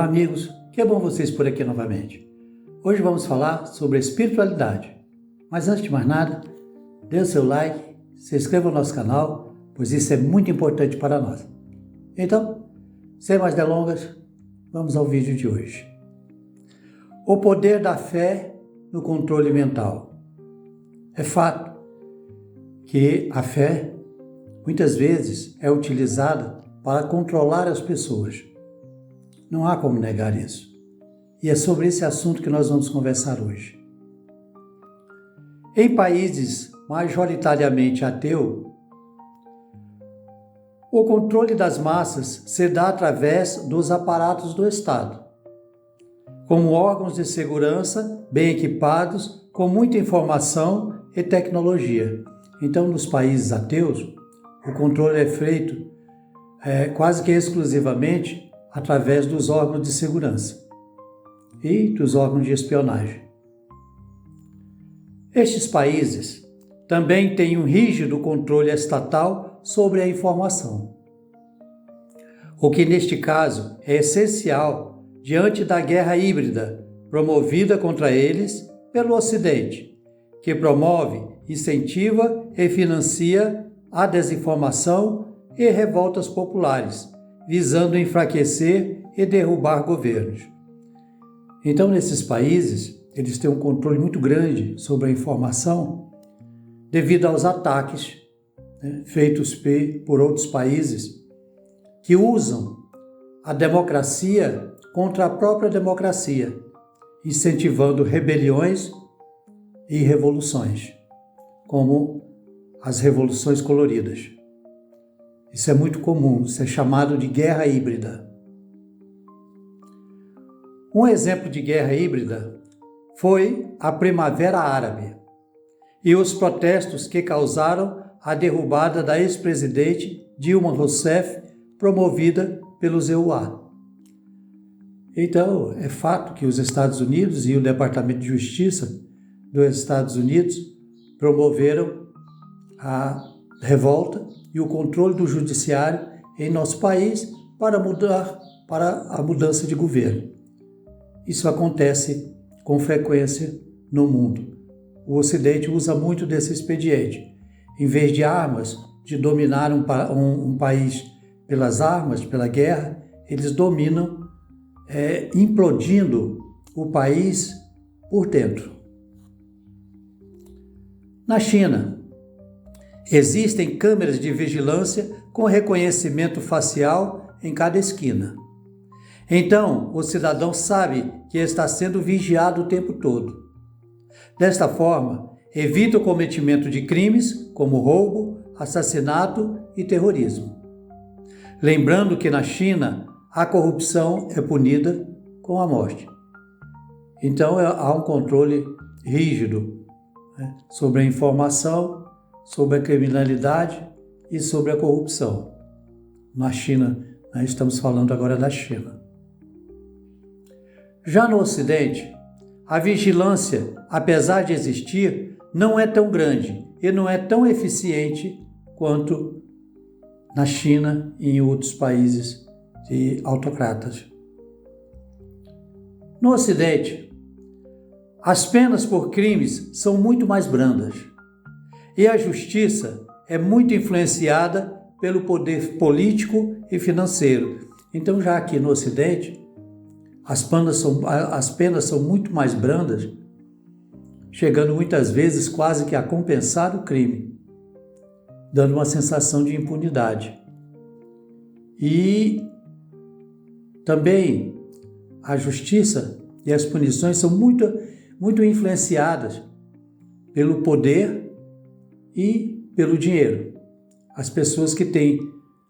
Olá, amigos, que bom vocês por aqui novamente. Hoje vamos falar sobre a espiritualidade. Mas antes de mais nada, dê o seu like, se inscreva no nosso canal, pois isso é muito importante para nós. Então, sem mais delongas, vamos ao vídeo de hoje. O poder da fé no controle mental. É fato que a fé, muitas vezes, é utilizada para controlar as pessoas. Não há como negar isso. E é sobre esse assunto que nós vamos conversar hoje. Em países majoritariamente ateus, o controle das massas se dá através dos aparatos do Estado, como órgãos de segurança bem equipados, com muita informação e tecnologia. Então, nos países ateus, o controle é feito quase que exclusivamente através dos órgãos de segurança e dos órgãos de espionagem. Estes países também têm um rígido controle estatal sobre a informação, o que neste caso é essencial diante da guerra híbrida promovida contra eles pelo Ocidente, que promove, incentiva e financia a desinformação e revoltas populares, visando enfraquecer e derrubar governos. Então, nesses países, eles têm um controle muito grande sobre a informação devido aos ataques feitos por outros países que usam a democracia contra a própria democracia, incentivando rebeliões e revoluções, como as revoluções coloridas. Isso é muito comum, isso é chamado de guerra híbrida. Um exemplo de guerra híbrida foi a Primavera Árabe e os protestos que causaram a derrubada da ex-presidente Dilma Rousseff, promovida pelos EUA. Então, é fato que os Estados Unidos e o Departamento de Justiça dos Estados Unidos promoveram a revolta e o controle do judiciário em nosso país para a mudança de governo. Isso acontece com frequência no mundo. O Ocidente usa muito desse expediente. Em vez de armas, de dominar um país pelas armas, pela guerra, eles dominam implodindo o país por dentro. Na China, existem câmeras de vigilância com reconhecimento facial em cada esquina. Então, o cidadão sabe que está sendo vigiado o tempo todo. Desta forma, evita o cometimento de crimes como roubo, assassinato e terrorismo. Lembrando que na China, a corrupção é punida com a morte. Então, há um controle rígido sobre a informação, sobre a criminalidade e sobre a corrupção. Na China, nós estamos falando agora da China. Já no Ocidente, a vigilância, apesar de existir, não é tão grande e não é tão eficiente quanto na China e em outros países de autocratas. No Ocidente, as penas por crimes são muito mais brandas e a justiça é muito influenciada pelo poder político e financeiro. Então, já aqui no Ocidente, as penas são muito mais brandas, chegando muitas vezes quase que a compensar o crime, dando uma sensação de impunidade. E também a justiça e as punições são muito influenciadas pelo poder e pelo dinheiro. As pessoas que têm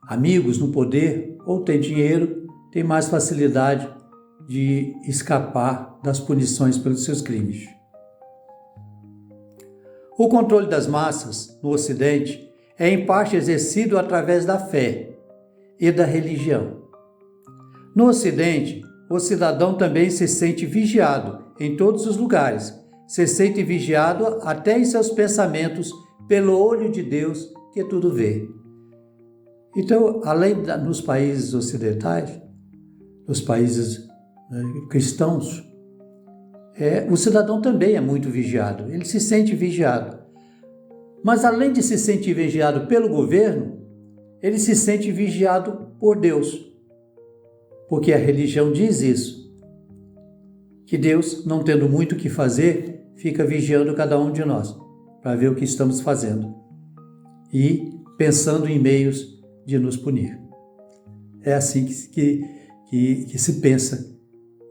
amigos no poder ou têm dinheiro têm mais facilidade de escapar das punições pelos seus crimes. O controle das massas no Ocidente é em parte exercido através da fé e da religião. No Ocidente, o cidadão também se sente vigiado em todos os lugares, se sente vigiado até em seus pensamentos pelo olho de Deus que tudo vê. Então, além nos países ocidentais, nos países cristãos, o cidadão também é muito vigiado, ele se sente vigiado. Mas além de se sentir vigiado pelo governo, ele se sente vigiado por Deus. Porque a religião diz isso, que Deus, não tendo muito o que fazer, fica vigiando cada um de nós, para ver o que estamos fazendo e pensando em meios de nos punir. É assim que se pensa,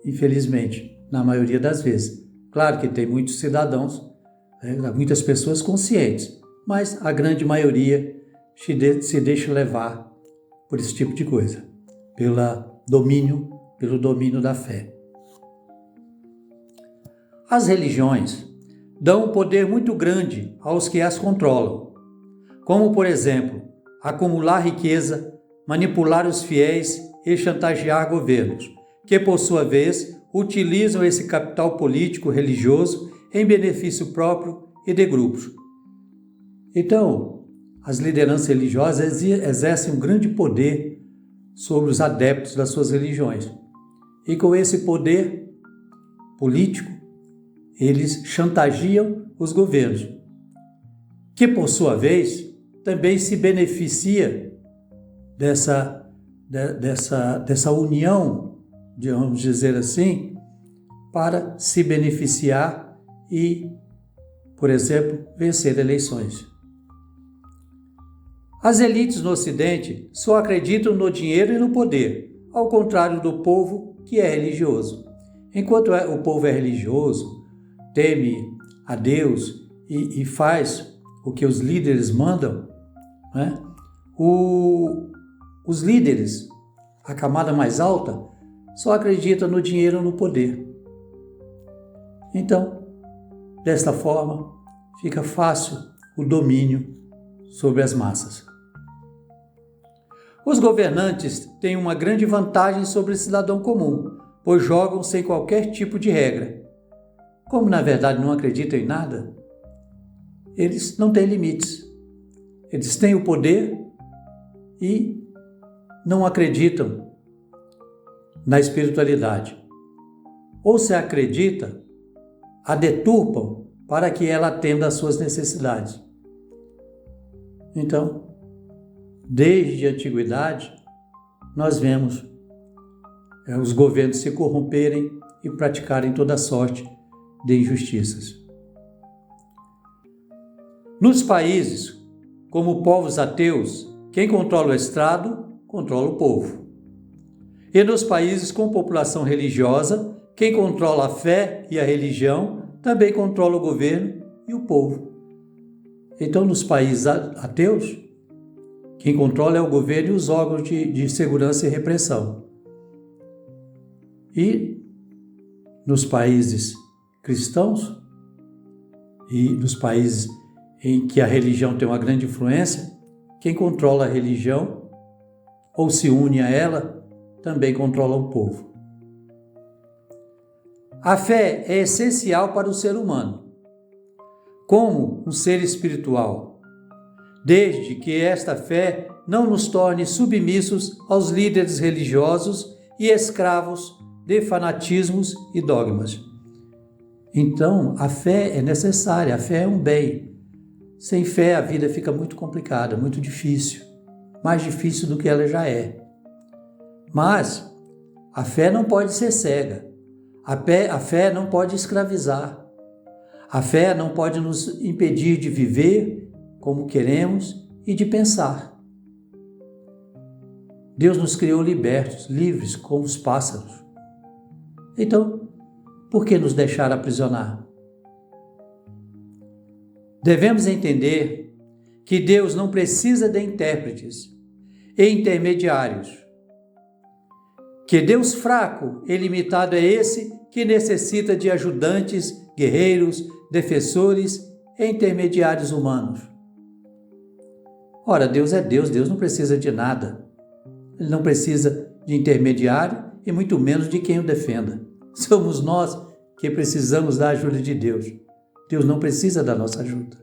infelizmente, na maioria das vezes. Claro que tem muitos cidadãos, muitas pessoas conscientes, mas a grande maioria se deixa levar por esse tipo de coisa, pelo domínio da fé. As religiões dão um poder muito grande aos que as controlam, como, por exemplo, acumular riqueza, manipular os fiéis e chantagear governos, que, por sua vez, utilizam esse capital político religioso em benefício próprio e de grupos. Então, as lideranças religiosas exercem um grande poder sobre os adeptos das suas religiões. E com esse poder político, eles chantageam os governos, que, por sua vez, também se beneficia dessa união, vamos dizer assim, para se beneficiar e, por exemplo, vencer eleições. As elites no Ocidente só acreditam no dinheiro e no poder, ao contrário do povo que é religioso. Enquanto o povo é religioso, teme a Deus e faz o que os líderes mandam, né? Os líderes, a camada mais alta, só acredita no dinheiro e no poder. Então, desta forma, fica fácil o domínio sobre as massas. Os governantes têm uma grande vantagem sobre o cidadão comum, pois jogam sem qualquer tipo de regra. Como, na verdade, não acreditam em nada, eles não têm limites. Eles têm o poder e não acreditam na espiritualidade. Ou se acredita, a deturpam para que ela atenda às suas necessidades. Então, desde a antiguidade, nós vemos os governos se corromperem e praticarem toda sorte de injustiças. Nos países, como povos ateus, quem controla o Estado, controla o povo. E nos países com população religiosa, quem controla a fé e a religião, também controla o governo e o povo. Então, nos países ateus, quem controla é o governo e os órgãos de segurança e repressão. E nos países cristãos e nos países em que a religião tem uma grande influência, quem controla a religião ou se une a ela também controla o povo. A fé é essencial para o ser humano, como um ser espiritual, desde que esta fé não nos torne submissos aos líderes religiosos e escravos de fanatismos e dogmas. Então, a fé é necessária, a fé é um bem. Sem fé, a vida fica muito complicada, muito difícil, mais difícil do que ela já é. Mas a fé não pode ser cega, a fé não pode escravizar, a fé não pode nos impedir de viver como queremos e de pensar. Deus nos criou libertos, livres, como os pássaros. Então, por que nos deixar aprisionar? Devemos entender que Deus não precisa de intérpretes e intermediários. Que Deus fraco e limitado é esse que necessita de ajudantes, guerreiros, defensores e intermediários humanos. Ora, Deus é Deus, Deus não precisa de nada. Ele não precisa de intermediário e muito menos de quem o defenda. Somos nós que precisamos da ajuda de Deus. Deus não precisa da nossa ajuda.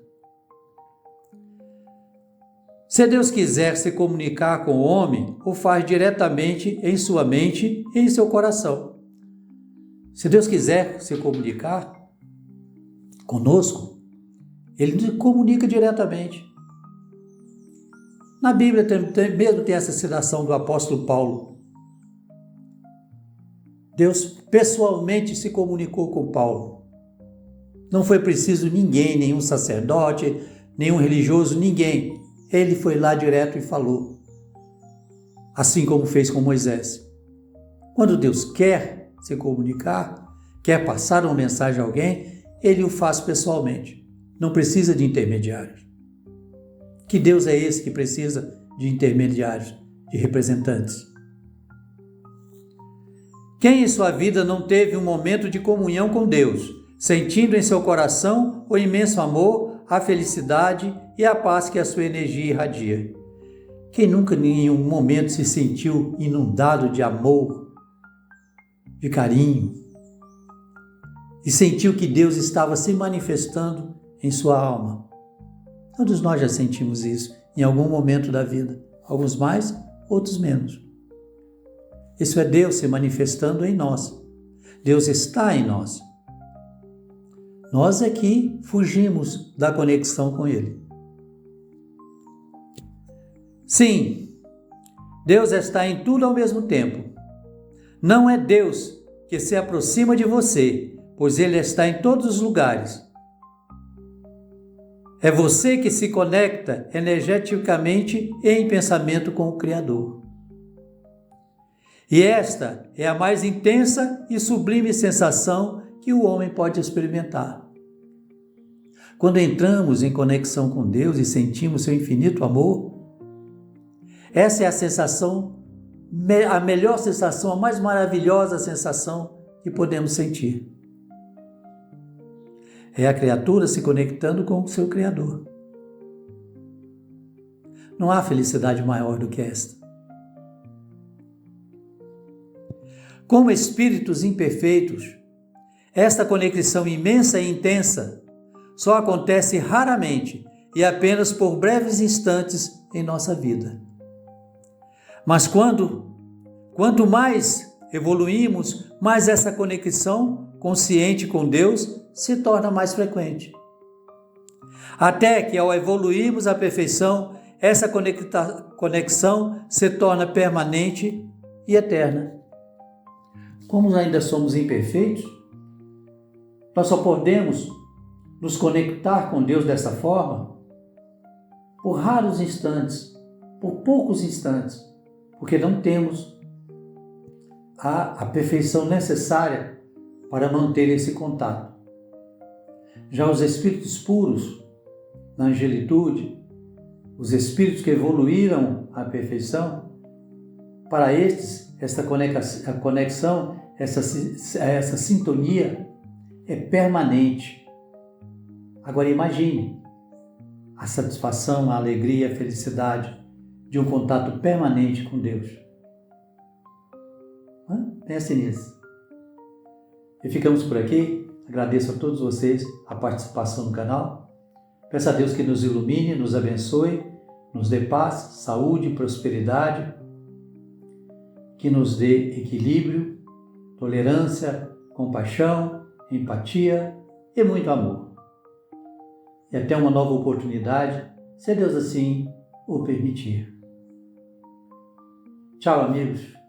Se Deus quiser se comunicar com o homem, o faz diretamente em sua mente e em seu coração. Se Deus quiser se comunicar conosco, Ele nos comunica diretamente. Na Bíblia mesmo tem essa citação do apóstolo Paulo. Deus pessoalmente se comunicou com Paulo. Não foi preciso ninguém, nenhum sacerdote, nenhum religioso, ninguém. Ele foi lá direto e falou. Assim como fez com Moisés. Quando Deus quer se comunicar, quer passar uma mensagem a alguém, Ele o faz pessoalmente. Não precisa de intermediários. Que Deus é esse que precisa de intermediários, de representantes? Quem em sua vida não teve um momento de comunhão com Deus, sentindo em seu coração o imenso amor, a felicidade e a paz que a sua energia irradia? Quem nunca em nenhum momento se sentiu inundado de amor, de carinho, e sentiu que Deus estava se manifestando em sua alma? Todos nós já sentimos isso em algum momento da vida, alguns mais, outros menos. Isso é Deus se manifestando em nós. Deus está em nós. Nós é que fugimos da conexão com Ele. Sim, Deus está em tudo ao mesmo tempo. Não é Deus que se aproxima de você, pois Ele está em todos os lugares. É você que se conecta energeticamente e em pensamento com o Criador. E esta é a mais intensa e sublime sensação que o homem pode experimentar. Quando entramos em conexão com Deus e sentimos seu infinito amor, essa é a sensação, a melhor sensação, a mais maravilhosa sensação que podemos sentir. É a criatura se conectando com o seu Criador. Não há felicidade maior do que esta. Como espíritos imperfeitos, esta conexão imensa e intensa só acontece raramente e apenas por breves instantes em nossa vida. Mas quanto mais evoluímos, mais essa conexão consciente com Deus se torna mais frequente. Até que, ao evoluirmos à perfeição, essa conexão se torna permanente e eterna. Como ainda somos imperfeitos, nós só podemos nos conectar com Deus dessa forma por raros instantes, por poucos instantes, porque não temos a perfeição necessária para manter esse contato. Já os espíritos puros, na angelitude, os espíritos que evoluíram à perfeição, para estes, essa conexão, essa sintonia é permanente. Agora imagine a satisfação, a alegria, a felicidade de um contato permanente com Deus. Pense nisso. E ficamos por aqui. Agradeço a todos vocês a participação no canal. Peço a Deus que nos ilumine, nos abençoe, nos dê paz, saúde e prosperidade, que nos dê equilíbrio, tolerância, compaixão, empatia e muito amor. E até uma nova oportunidade, se Deus assim o permitir. Tchau, amigos.